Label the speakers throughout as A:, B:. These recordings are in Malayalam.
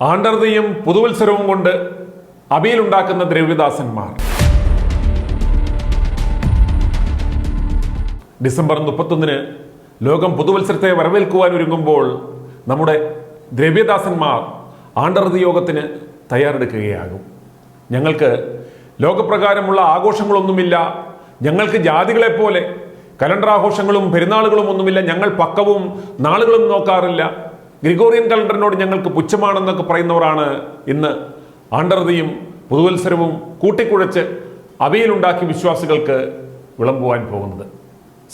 A: ആണ്ടർതിയും പുതുവത്സരവും കൊണ്ട് അവിയലുണ്ടാക്കുന്ന ദ്രവ്യദാസന്മാർ. ഡിസംബർ 31 ലോകം പുതുവത്സരത്തെ വരവേൽക്കുവാൻ ഒരുങ്ങുമ്പോൾ നമ്മുടെ ദ്രവ്യദാസന്മാർ ആണ്ടർതി യോഗത്തിന് തയ്യാറെടുക്കുകയാകും. ഞങ്ങൾക്ക് ലോകപ്രകാരമുള്ള ആഘോഷങ്ങളൊന്നുമില്ല, ഞങ്ങൾക്ക് ജാതികളെപ്പോലെ കലണ്ടർ ആഘോഷങ്ങളും പെരുന്നാളുകളും ഒന്നുമില്ല, ഞങ്ങൾ പക്കവും നാളുകളും നോക്കാറില്ല, ഗ്രിഗോറിയൻ കലണ്ടറിനോട് ഞങ്ങൾക്ക് പുച്ഛമാണെന്നൊക്കെ പറയുന്നവരാണ് ഇന്ന് ആണ്ടർതിയും പുതുവത്സരവും കൂട്ടിക്കുഴച്ച് അവിയലുണ്ടാക്കി വിശ്വാസികൾക്ക് വിളമ്പുവാൻ പോകുന്നത്.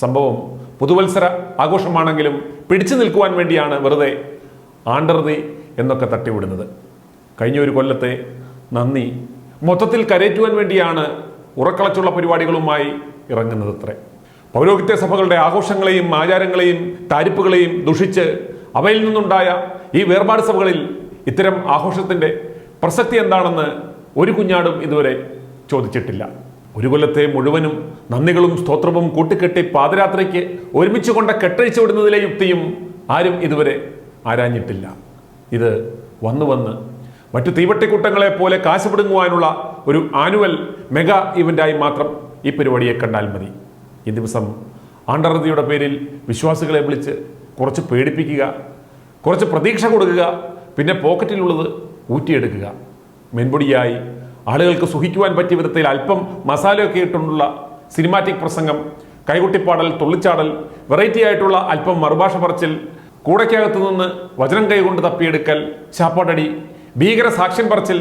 A: സംഭവം പുതുവത്സര ആഘോഷമാണെങ്കിലും പിടിച്ചു നിൽക്കുവാൻ വേണ്ടിയാണ് വെറുതെ ആണ്ടർതി എന്നൊക്കെ തട്ടിവിടുന്നത്. കഴിഞ്ഞ ഒരു കൊല്ലത്തെ നന്ദി മൊത്തത്തിൽ കരയറ്റുവാൻ വേണ്ടിയാണ് ഉറക്കളച്ചുള്ള പരിപാടികളുമായി ഇറങ്ങുന്നത് അത്രേ. പൗരോഹിത്യ സഭകളുടെ ആഘോഷങ്ങളെയും ആചാരങ്ങളെയും താരിപ്പുകളെയും ദുഷിച്ച് അവയിൽ നിന്നുണ്ടായ ഈ വേർപാട് സഭകളിൽ ഇത്തരം ആഘോഷത്തിൻ്റെ പ്രസക്തി എന്താണെന്ന് ഒരു കുഞ്ഞാടും ഇതുവരെ ചോദിച്ചിട്ടില്ല. ഒരു കൊല്ലത്തെ മുഴുവനും നന്ദികളും സ്തോത്രവും കൂട്ടിക്കെട്ടി പാദരാത്രിക്ക് ഒരുമിച്ച് കൊണ്ട കെട്ടഴിച്ചു വിടുന്നതിലെ യുക്തിയും ആരും ഇതുവരെ ആരാഞ്ഞിട്ടില്ല. ഇത് വന്ന് മറ്റു തീവട്ടിക്കൂട്ടങ്ങളെ പോലെ കാശ് പിടുങ്ങുവാനുള്ള ഒരു ആനുവൽ മെഗാ ഇവൻ്റായി മാത്രം ഈ പരിപാടിയെ കണ്ടാൽ മതി. ഈ ദിവസം ആണ്ടർതിയുടെ പേരിൽ വിശ്വാസികളെ വിളിച്ച് കുറച്ച് പേടിപ്പിക്കുക, കുറച്ച് പ്രതീക്ഷ കൊടുക്കുക, പിന്നെ പോക്കറ്റിലുള്ളത് ഊറ്റിയെടുക്കുക. മെൻപൊടിയായി ആളുകൾക്ക് സുഖിക്കുവാൻ പറ്റിയ വിധത്തിൽ അല്പം മസാലയൊക്കെ ഇട്ടുള്ള സിനിമാറ്റിക് പ്രസംഗം, കൈകൊട്ടിപ്പാടൽ, തുള്ളിച്ചാടൽ, വെറൈറ്റി ആയിട്ടുള്ള അല്പം മറുഭാഷ പറച്ചിൽ, കൂടയ്ക്കകത്തു നിന്ന് വചനം കൈകൊണ്ട് തപ്പിയെടുക്കൽ, ശാപ്പാടടി, ഭീകര സാക്ഷ്യം പറച്ചിൽ,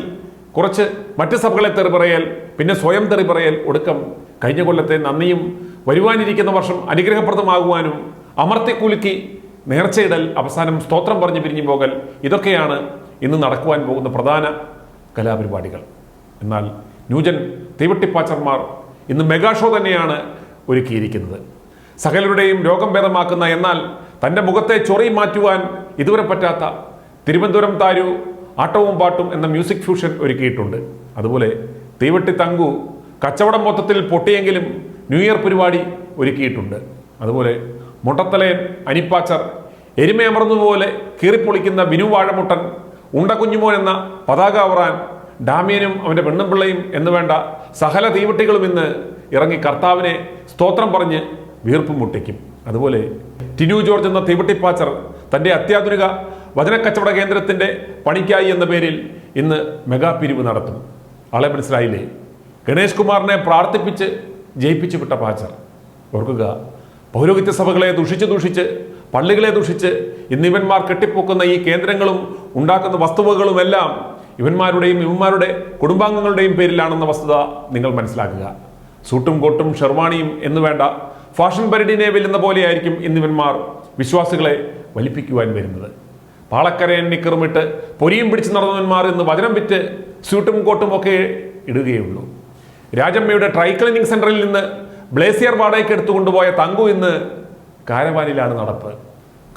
A: കുറച്ച് മറ്റ് സഭകളെ തെറി പറയൽ, പിന്നെ സ്വയം തെറി പറയൽ, ഒടുക്കം കഴിഞ്ഞ കൊല്ലത്തെ നന്ദിയും വരുവാനിരിക്കുന്ന വർഷം അനുഗ്രഹപ്രദമാകുവാനും അമർത്തിക്കുലുക്കി നേർച്ചയിടൽ, അവസാനം സ്തോത്രം പറഞ്ഞ് പിരിഞ്ഞു പോകൽ, ഇതൊക്കെയാണ് ഇന്ന് നടക്കുവാൻ പോകുന്ന പ്രധാന കലാപരിപാടികൾ. എന്നാൽ ന്യൂജൻ തീവട്ടിപ്പാച്ചർമാർ ഇന്ന് മെഗാ ഷോ തന്നെയാണ് ഒരുക്കിയിരിക്കുന്നത്. സകലരുടെയും രോഗം ഭേദമാക്കുന്ന, എന്നാൽ തൻ്റെ മുഖത്തെ ചൊറി മാറ്റുവാൻ ഇതുവരെ പറ്റാത്ത തിരുവനന്തപുരം താരു ആട്ടവും പാട്ടും എന്ന മ്യൂസിക് ഫ്യൂഷൻ ഒരുക്കിയിട്ടുണ്ട്. അതുപോലെ തീവട്ടി തങ്കു കച്ചവടം മൊത്തത്തിൽ പൊട്ടിയെങ്കിലും ന്യൂ ഇയർ പരിപാടി ഒരുക്കിയിട്ടുണ്ട്. അതുപോലെ മുട്ടത്തലയൻ അനിപ്പാച്ചർ, എരുമയമർന്നുപോലെ കീറിപ്പൊളിക്കുന്ന ബിനു വാഴമുട്ടൻ, ഉണ്ടക്കുഞ്ഞുമോൻ എന്ന പതാക അവറാൻ, ഡാമിയനും അവൻ്റെ പെണ്ണുപിള്ളയും എന്ന് വേണ്ട സകല തീവട്ടികളും ഇന്ന് ഇറങ്ങി കർത്താവിനെ സ്തോത്രം പറഞ്ഞ് വീർപ്പ് മുട്ടിക്കും. അതുപോലെ ടിനു ജോർജ് എന്ന തീവട്ടിപ്പാച്ചർ തൻ്റെ അത്യാധുനിക വചനക്കച്ചവട കേന്ദ്രത്തിൻ്റെ പണിക്കായി എന്ന പേരിൽ ഇന്ന് മെഗാ പിരിവ് നടത്തും. ആളെ മനസ്സിലായില്ലേ? ഗണേഷ് കുമാറിനെ പ്രാർത്ഥിപ്പിച്ച് ജയിപ്പിച്ചു വിട്ട പാച്ചർ. ഓർക്കുക, പൗരോഹിത്യ സഭകളെ ദുഷിച്ച് പള്ളികളെ ദുഷിച്ച് ഇന്ന് ഇവന്മാർ കെട്ടിപ്പൊക്കുന്ന ഈ കേന്ദ്രങ്ങളും ഉണ്ടാക്കുന്ന വസ്തുവകകളുമെല്ലാം ഇവന്മാരുടെയും ഇവന്മാരുടെ കുടുംബാംഗങ്ങളുടെയും പേരിലാണെന്ന വസ്തുത നിങ്ങൾ മനസ്സിലാക്കുക. സൂട്ടും കോട്ടും ഷെർവാണിയും എന്ന് വേണ്ട ഫാഷൻ പരിഡിനെ വെല്ലുന്ന പോലെയായിരിക്കും ഇന്നിവന്മാർ വിശ്വാസികളെ വലിപ്പിക്കുവാൻ വരുന്നത്. പാളക്കരയൻ നിക്കറുമിട്ട് പൊരിയും പിടിച്ച് നടന്നവന്മാർ ഇന്ന് വചനം വിറ്റ് സ്യൂട്ടും കോട്ടും ഒക്കെ ഇടുകയുള്ളൂ. രാജമ്മയുടെ ട്രൈ ക്ലീനിങ് സെന്ററിൽ നിന്ന് ബ്ലേസിയർ വാടകയ്ക്ക് എടുത്തുകൊണ്ടുപോയ തങ്കു ഇന്ന് കാരവാനിലാണ് നടപ്പ്.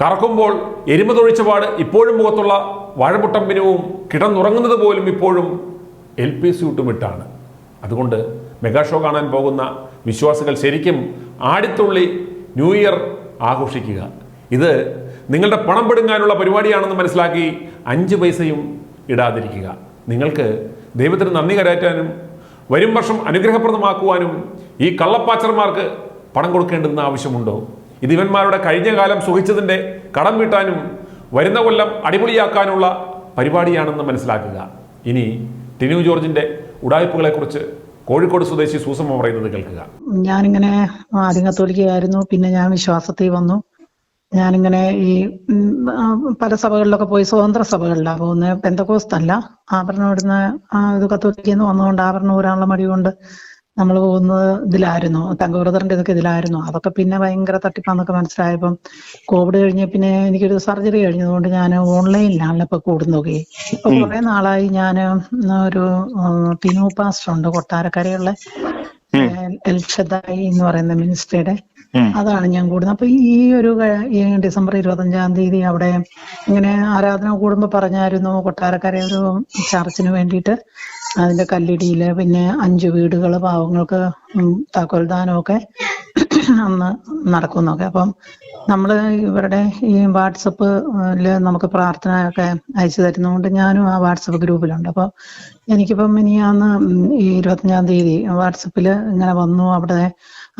A: കറക്കുമ്പോൾ എരുമ തൊഴിച്ച പാട് ഇപ്പോഴും മുഖത്തുള്ള വാഴമുട്ടം ബിനുവും കിടന്നുറങ്ങുന്നത് പോലും ഇപ്പോഴും LP സ്യൂട്ടും ഇട്ടാണ്. അതുകൊണ്ട് മെഗാ ഷോ കാണാൻ പോകുന്ന വിശ്വാസികൾ ശരിക്കും ആടിത്തുള്ളി ന്യൂ ഇയർ ആഘോഷിക്കുക. ഇത് നിങ്ങളുടെ പണം പിടുങ്ങാനുള്ള പരിപാടിയാണെന്ന് മനസ്സിലാക്കി 5 പൈസയും ഇടാതിരിക്കുക. നിങ്ങൾക്ക് ദൈവത്തിന് നന്ദി കരയറ്റാനും വരും വർഷം അനുഗ്രഹപ്രദമാക്കുവാനും ഈ കള്ളപ്പാച്ചർമാർക്ക് പണം കൊടുക്കേണ്ടുന്ന ആവശ്യമുണ്ടോ? ഇത് ഇവന്മാരുടെ കഴിഞ്ഞ കാലം സുഖിച്ചതിൻ്റെ കടം വീട്ടാനും വരുന്ന കൊല്ലം അടിപൊളിയാക്കാനുള്ള പരിപാടിയാണെന്ന് മനസ്സിലാക്കുക. ഇനി ടിനു ജോർജിന്റെ ഉടായ്പകളെക്കുറിച്ച് കോഴിക്കോട് സ്വദേശി സൂസമ്മ പറയുന്നത് കേൾക്കുക.
B: ഞാനിങ്ങനെ ആദ്യം കത്തോലിക്കയായിരുന്നു, പിന്നെ ഞാൻ വിശ്വാസത്തിൽ വന്നു. ഞാനിങ്ങനെ ഈ പല സഭകളിലൊക്കെ പോയി, സ്വതന്ത്ര സഭകളിലാണ് പോകുന്നത്, പെന്തക്കോസ്തല്ല. ആഭരണം ഇടുന്ന ഇത് കത്തോലിക്കെന്ന് വന്നുകൊണ്ട് ആഭരണം ഊരാനുള്ള മടി കൊണ്ട് നമ്മൾ പോകുന്നത് ഇതിലായിരുന്നു, തങ്കബ്രദറിന്റെ ഇതൊക്കെ ഇതിലായിരുന്നു. അതൊക്കെ പിന്നെ ഭയങ്കര തട്ടിപ്പാന്നൊക്കെ മനസ്സിലായപ്പം കോവിഡ് കഴിഞ്ഞ് പിന്നെ എനിക്കൊരു സർജറി കഴിഞ്ഞതുകൊണ്ട് ഞാൻ ഓൺലൈനിലാണല്ലോ ഇപ്പൊ കൂടുന്നതൊക്കെ. ഇപ്പൊ കുറെ നാളായി ഞാൻ ഒരു ടിനു പാസ്റ്റർ ഉണ്ട് കൊട്ടാരക്കരയുള്ള എൽഷദായി എന്ന് പറയുന്ന മിനിസ്ട്രിയുടെ, അതാണ് ഞാൻ കൂടുന്നത്. അപ്പൊ ഈ ഒരു ഡിസംബർ 25-ാം തീയതി അവിടെ ഇങ്ങനെ ആരാധന കൂടുമ്പോ പറഞ്ഞായിരുന്നു കൊട്ടാരക്കര ഒരു ചർച്ചിന് വേണ്ടിയിട്ട് അതിന്റെ കല്ലിടിയില് പിന്നെ 5 വീടുകൾ പാവങ്ങൾക്ക് താക്കോൽദാനമൊക്കെ അന്ന് നടക്കുന്നൊക്കെ. അപ്പം നമ്മൾ ഇവരുടെ ഈ വാട്സപ്പില് നമുക്ക് പ്രാർത്ഥനയൊക്കെ അയച്ചു തരുന്നതുകൊണ്ട് ഞാനും ആ വാട്സപ്പ് ഗ്രൂപ്പിലുണ്ട്. അപ്പോൾ എനിക്കിപ്പം മിനിയാന്ന് ഈ 25-ാം തീയതി വാട്സപ്പിൽ ഇങ്ങനെ വന്നു, അവിടെ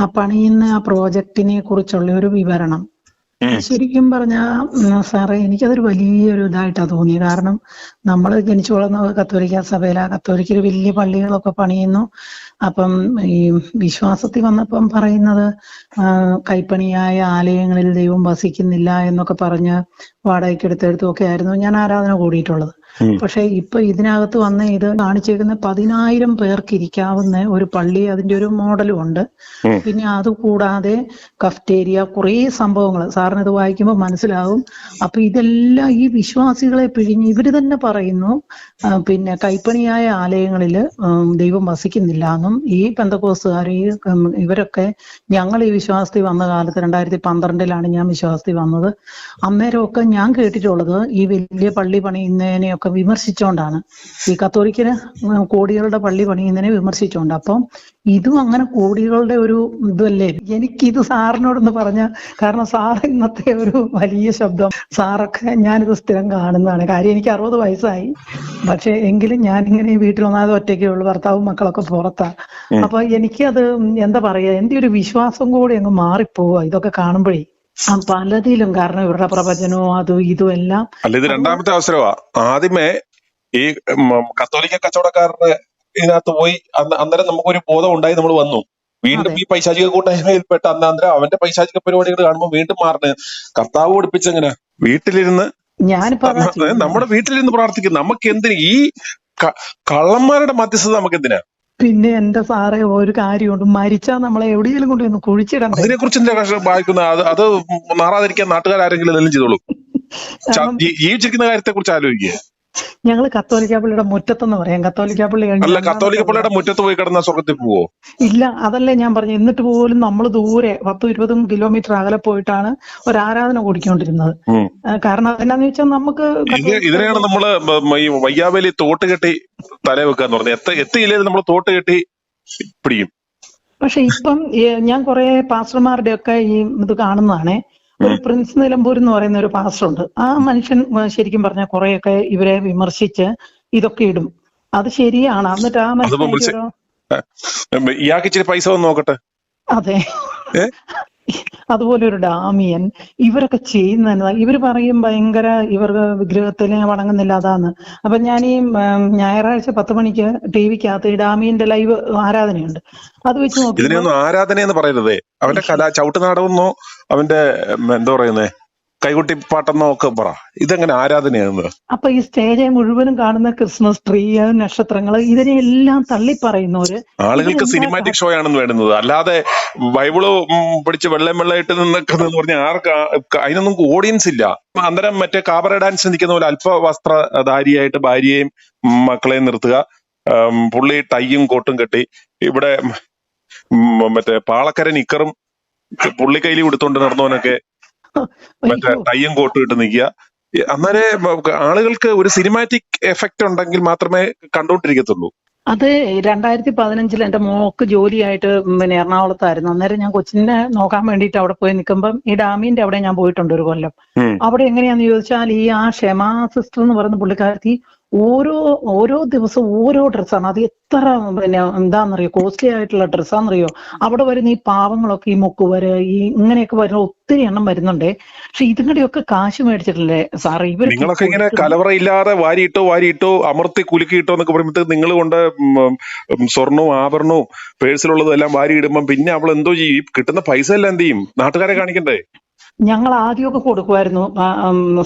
B: ആ പണിയുന്ന ആ പ്രോജക്റ്റിനെ കുറിച്ചുള്ള ഒരു വിവരണം. ശരിക്കും പറഞ്ഞാ സാറേ, എനിക്കതൊരു വലിയൊരു ഇതായിട്ടാണ് തോന്നിയത്. കാരണം നമ്മൾ ജനിച്ചു വളർന്ന കത്തോലിക്ക സഭയിലാ, കത്തോലിക്കര് വലിയ പള്ളികളൊക്കെ പണിയുന്നു. അപ്പം ഈ വിശ്വാസത്തിൽ വന്നപ്പം പറയുന്നത് കൈപ്പണിയായ ആലയങ്ങളിൽ ദൈവം വസിക്കുന്നില്ല എന്നൊക്കെ പറഞ്ഞ് വാടകയ്ക്ക് എടുത്തെടുത്തും ഒക്കെ ആയിരുന്നു ഞാൻ ആരാധന കൂടിയിട്ടുള്ളത്. പക്ഷെ ഇപ്പൊ ഇതിനകത്ത് വന്ന് ഇത് കാണിച്ചേക്കുന്ന 10,000 പേർക്ക് ഇരിക്കാവുന്ന ഒരു പള്ളി, അതിന്റെ ഒരു മോഡലും ഉണ്ട്. പിന്നെ അതുകൂടാതെ കഫ്റ്റേരിയ, കുറേ സംഭവങ്ങൾ സാറിന് ഇത് വായിക്കുമ്പോൾ മനസ്സിലാവും. അപ്പൊ ഇതെല്ലാം ഈ വിശ്വാസികളെ പിഴിഞ്ഞ് ഇവര് തന്നെ പറയുന്നു പിന്നെ കൈപ്പണിയായ ആലയങ്ങളില് ദൈവം വസിക്കുന്നില്ല എന്നും. ഈ പെന്തക്കോസ്തുകാർ ഇവരൊക്കെ, ഞങ്ങൾ ഈ വിശ്വാസത്തിൽ വന്ന കാലത്ത് 2012-ലാണ് ഞാൻ വിശ്വാസത്തിൽ വന്നത്. അന്നേരമൊക്കെ ഞാൻ കേട്ടിട്ടുള്ളത് ഈ വലിയ പള്ളി പണിയുന്നതിനെയൊക്കെ വിമർശിച്ചുകൊണ്ടാണ്, ഈ കത്തോലിക്കര് കോടികളുടെ പള്ളി പണിയുന്നതിനെ വിമർശിച്ചുകൊണ്ട്. അപ്പം ഇതും അങ്ങനെ കോടികളുടെ ഒരു ഇതല്ലേ. എനിക്കിത് സാറിനോടൊന്ന് പറഞ്ഞ, കാരണം സാർ ഇന്നത്തെ ഒരു വലിയ ശബ്ദം, സാറൊക്കെ ഞാനിത് സ്ഥിരം കാണുന്നതാണ്. കാര്യം എനിക്ക് 60 വയസ്സായി, പക്ഷെ എങ്കിലും ഞാനിങ്ങനെ വീട്ടിൽ ഒന്നാമത് ഒറ്റയ്ക്കേ ഉള്ളൂ, ഭർത്താവും മക്കളൊക്കെ പുറത്താ. അപ്പൊ എനിക്കത് എന്താ പറയാ, എന്റെ ഒരു വിശ്വാസം കൂടി അങ്ങ് മാറിപ്പോവുക ഇതൊക്കെ കാണുമ്പോഴേ പലതിലും. കാരണം ഇവരുടെ പ്രവചനവും അതും ഇതും എല്ലാം.
C: അല്ല, ഇത് രണ്ടാമത്തെ അവസരമാ. ആദ്യമേ ഈ കത്തോലിക്ക കച്ചവടക്കാരുടെ ഇതിനകത്ത് പോയി അന്നേരം നമുക്കൊരു ബോധം ഉണ്ടായി, നമ്മൾ വന്നു. വീണ്ടും ഈ പൈശാചിക കൂട്ടായ്മയിൽപ്പെട്ട അന്നേരം അവന്റെ പൈശാചിക പരിപാടികൾ കാണുമ്പോൾ വീണ്ടും മാറണേ. കർത്താവ് പഠിപ്പിച്ചെങ്ങനെ വീട്ടിലിരുന്ന് നമ്മുടെ വീട്ടിലിരുന്ന് പ്രാർത്ഥിക്കും. നമുക്ക് എന്തിന് ഈ കള്ളന്മാരുടെ മധ്യസ്ഥത? നമുക്ക് എന്തിനാ?
B: പിന്നെ എന്റെ സാറേ, ഒരു കാര്യമുണ്ട്, മരിച്ചാൽ നമ്മളെ എവിടെയെങ്കിലും കൊണ്ടുവന്ന് കുഴിച്ചിടണം.
C: അതിനെ കുറിച്ച് എന്താ വായിക്കുന്നത്? അത് മാറാതിരിക്കാൻ നാട്ടുകാരെങ്കിലും എന്തെങ്കിലും ചെയ്തോളൂ. ജീവിച്ചിരിക്കുന്ന കാര്യത്തെ കുറിച്ച് ആലോചിക്കുക.
B: ഞങ്ങള് കത്തോലിക്ക പള്ളിയുടെ മുറ്റത്തെന്ന് പറയാം. കത്തോലിക്ക പള്ളി
C: അല്ല, കത്തോലിക്ക പള്ളിയുടെ മുറ്റത്ത് പോയി കിടന്ന സ്വർഗത്തിൽ പോവോ?
B: ഇല്ല, അതല്ലേ ഞാൻ പറഞ്ഞു. എന്നിട്ട് പോലും നമ്മൾ ദൂരെ 10-20 കിലോമീറ്റർ അകലെ പോയിട്ടാണ് ഒരു ആരാധന കൂടിക്കൊണ്ടിരുന്നത്. കാരണം അതെന്നാന്ന് വെച്ചാൽ നമുക്ക്
C: ഇതിനെയാണ് നമ്മള് ഈ വയ്യാവേലി തോട്ട് കെട്ടി തല വെക്കാന്ന് പറഞ്ഞത്. എത്തിയില്ലേ നമ്മൾ തോട്ട് കെട്ടി പിടിക്കും.
B: പക്ഷെ ഇപ്പം ഞാൻ കുറെ പാസ്റ്റർമാരുടെ ഒക്കെ ഈ ഇത് കാണുന്നതാണേ. ഒരു പ്രിൻസ് നിലമ്പൂർ എന്ന് പറയുന്ന ഒരു പാസ്റ്റർ ഉണ്ട്. ആ മനുഷ്യൻ ശരിക്കും പറഞ്ഞാൽ കുറെയൊക്കെ ഇവരെ വിമർശിച്ച് ഇതൊക്കെ ഇടും. അത് ശരിയാണ്. എന്നിട്ട് ആ മനുഷ്യൻ
C: ഇയാൾക്ക് ഇച്ചിരി പൈസ നോക്കട്ടെ.
B: അതെ, അതുപോലെ ഒരു ഡാമിയൻ ഇവരൊക്കെ ചെയ്യുന്ന, ഇവര് പറയും ഭയങ്കര ഇവർക്ക് വിഗ്രഹത്തിനെ വണങ്ങുന്നില്ല അതാന്ന്. അപ്പൊ ഞാൻ ഈ ഞായറാഴ്ച 10 മണിക്ക് ടിവിക്കകത്ത് ഈ ഡാമിയന്റെ ലൈവ് ആരാധനയുണ്ട്. അത് വെച്ച് നോക്കി
C: ഇതിനെയൊന്നും ആരാധന എന്ന് പറയരുതേ. അവന്റെ ചവിട്ടുനാടകമെന്നോ അവന്റെ എന്താ പറയുന്നേ കൈകുട്ടിപ്പാട്ടെന്നോ ഒക്കെ പറ. ഇതെങ്ങനെ ആരാധനയാണെന്ന്?
B: അപ്പൊ ഈ സ്റ്റേജ് മുഴുവനും കാണുന്ന ക്രിസ്മസ് ട്രീ, നക്ഷത്രങ്ങള്, ഇതിനെല്ലാം തള്ളി പറയുന്നവര്
C: ആളുകൾക്ക് സിനിമാറ്റിക് ഷോ ആണെന്ന് വേണ്ടുന്നത്. അല്ലാതെ ബൈബിള് പിടിച്ച് വെള്ളമായിട്ട് നിന്നൊക്കെന്ന് പറഞ്ഞാൽ അതിനൊന്നും ഓഡിയൻസ് ഇല്ല. അന്നേരം മറ്റേ കാബറ ഡാൻസ് നിൽക്കുന്ന പോലെ അല്പവസ്ത്രധാരിയായിട്ട് ഭാര്യയെയും മക്കളെയും നിർത്തുക. പുള്ളി ടൈയും കോട്ടും കെട്ടി, ഇവിടെ മറ്റേ പാളക്കര നിക്കറും പുള്ളി കയ്യിൽ കൊടുത്തോണ്ട് നടന്നവനൊക്കെ മറ്റേ ടൈയും കോട്ടും ഇട്ട് നിൽക്കുക. അന്നേരെ ആളുകൾക്ക് ഒരു സിനിമാറ്റിക് എഫക്ട് ഉണ്ടെങ്കിൽ മാത്രമേ കണ്ടോണ്ടിരിക്കത്തുള്ളൂ.
B: അത് 2015 എന്റെ മോക്ക് ജോലിയായിട്ട് പിന്നെ എറണാകുളത്തായിരുന്നു. അന്നേരം ഞാൻ കൊച്ചിനെ നോക്കാൻ വേണ്ടിയിട്ട് അവിടെ പോയി നിൽക്കുമ്പം ഈ ഡാമിന്റെ അവിടെ ഞാൻ പോയിട്ടുണ്ട് ഒരു കൊല്ലം. അവിടെ എങ്ങനെയാന്ന് ചോദിച്ചാൽ ഈ ആ ക്ഷമാ സിസ്റ്റർ എന്ന് പറയുന്ന പുള്ളിക്കാരത്തി ഓരോ ദിവസവും ഓരോ ഡ്രസ്സാണ്. അത് എത്ര പിന്നെ എന്താണെന്നറിയോ, കോസ്റ്റ്ലി ആയിട്ടുള്ള ഡ്രസ്സാന്നറിയോ. അവിടെ വരുന്ന ഈ പാവങ്ങളൊക്കെ, ഈ മുക്കുവര്, ഈ ഇങ്ങനെയൊക്കെ വരുന്ന ഒത്തിരി എണ്ണം വരുന്നുണ്ടേ. പക്ഷെ ഇതിങ്ങളുടെയൊക്കെ കാശ് മേടിച്ചിട്ടില്ലേ സാറേ ഇവർ?
C: നിങ്ങളൊക്കെ ഇങ്ങനെ കലവറയില്ലാതെ വാരിയിട്ടോ അമർത്തി കുലുക്കിയിട്ടോ എന്നൊക്കെ പറയുമ്പോഴത്തേക്ക് നിങ്ങൾ കൊണ്ട് സ്വർണവും ആഭരണവും പേഴ്സിലുള്ളതും എല്ലാം വാരി ഇടുമ്പം പിന്നെ അവൾ എന്തോ ചെയ്യും? കിട്ടുന്ന പൈസ എല്ലാം എന്ത് ചെയ്യും? നാട്ടുകാരെ കാണിക്കണ്ടേ?
B: ഞങ്ങൾ ആദ്യമൊക്കെ കൊടുക്കുമായിരുന്നു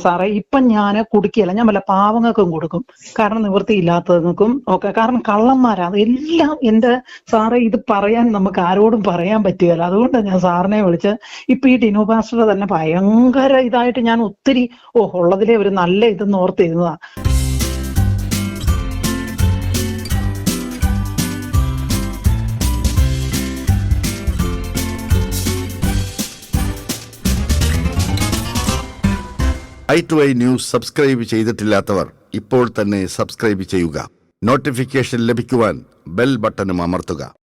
B: സാറേ. ഇപ്പം ഞാൻ കൊടുക്കുകയല്ല, ഞാൻ വല്ല പാവങ്ങൾക്കും കൊടുക്കും. കാരണം നിവൃത്തിയില്ലാത്തവർക്കും ഒക്കെ. കാരണം കള്ളന്മാരാ എല്ലാം. എന്റെ സാറേ, ഇത് പറയാൻ നമുക്ക് ആരോടും പറയാൻ പറ്റുകയില്ല. അതുകൊണ്ടാണ് ഞാൻ സാറിനെ വിളിച്ച്. ഇപ്പൊ ഈ ടിനു പാസ്റ്റർ തന്നെ ഭയങ്കര ഇതായിട്ട് ഞാൻ ഒത്തിരി ഉള്ളതിലെ ഒരു നല്ല ഇതെന്ന് ഓർത്തിരുന്നതാ.
D: i2i ന്യൂസ് സബ്സ്ക്രൈബ് ചെയ്തിട്ടില്ലാത്തവർ ഇപ്പോൾ തന്നെ സബ്സ്ക്രൈബ് ചെയ്യുക. നോട്ടിഫിക്കേഷൻ ലഭിക്കുവാൻ ബെൽ ബട്ടണും അമർത്തുക.